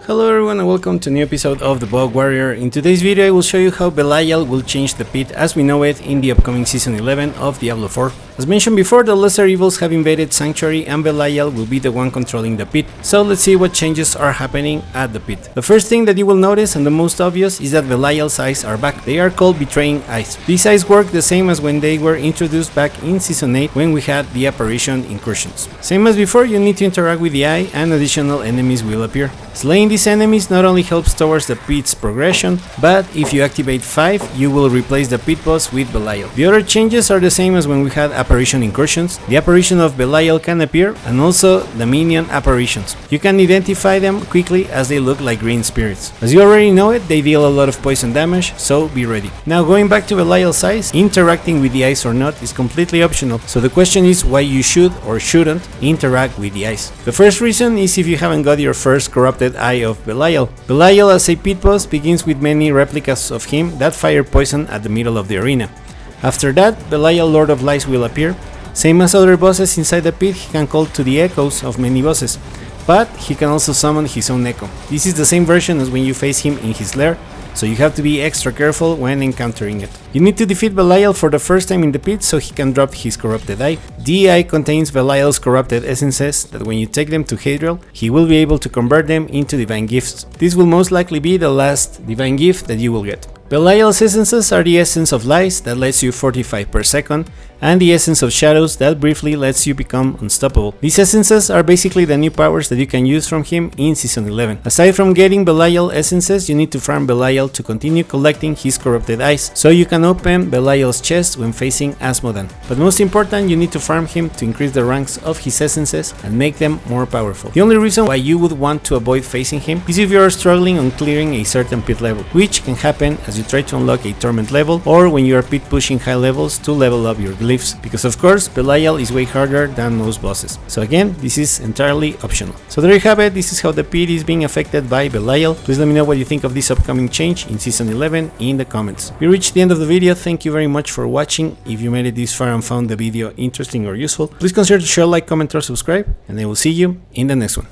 Hello everyone and welcome to a new episode of the Bog Warrior. In today's video I will show you how Belial will change the pit as we know it in the upcoming Season 11 of Diablo 4. As mentioned before, the lesser evils have invaded Sanctuary and Belial will be the one controlling the pit. So let's see what changes are happening at the pit. The first thing that you will notice, and the most obvious, is that Belial's eyes are back. They are called Betraying Eyes. These eyes work the same as when they were introduced back in Season 8 when we had the apparition incursions. Same as before, you need to interact with the eye and additional enemies will appear. Slaying these enemies not only helps towards the pit's progression, but if you activate 5, you will replace the pit boss with Belial. The other changes are the same as when we had apparition incursions. The apparition of Belial can appear, and also the minion apparitions. You can identify them quickly as they look like green spirits. As you already know it, they deal a lot of poison damage, so be ready. Now going back to Belial's eyes, interacting with the eyes or not is completely optional, so the question is why you should or shouldn't interact with the eyes. The first reason is if you haven't got your first corrupted eye of Belial. Belial as a pit boss begins with many replicas of him that fire poison at the middle of the arena. After that, Belial Lord of Lies will appear. Same as other bosses inside the pit, he can call to the echoes of many bosses, but he can also summon his own echo. This is the same version as when you face him in his lair, so you have to be extra careful when encountering it. You need to defeat Belial for the first time in the pit so he can drop his corrupted eye. The eye contains Belial's corrupted essences that when you take them to Hadriel, he will be able to convert them into divine gifts. This will most likely be the last divine gift that you will get. Belial's essences are the essence of lies that lets you fortify per second, and the essence of shadows that briefly lets you become unstoppable. These essences are basically the new powers that you can use from him in Season 11. Aside from getting Belial essences, you need to farm Belial to continue collecting his corrupted eyes, so you can open Belial's chest when facing Asmodan. But most important, you need to farm him to increase the ranks of his essences and make them more powerful. The only reason why you would want to avoid facing him is if you are struggling on clearing a certain pit level, which can happen as you try to unlock a torment level or when you are pit pushing high levels to level up your glyphs, because of course Belial is way harder than most bosses. So again, this is entirely optional. So there you have it, this is how the pit is being affected by Belial. Please let me know what you think of this upcoming change in Season 11 in the comments. We reached the end of the video, thank you very much for watching. If you made it this far and found the video interesting or useful, please consider to share, like, comment or subscribe, and I will see you in the next one.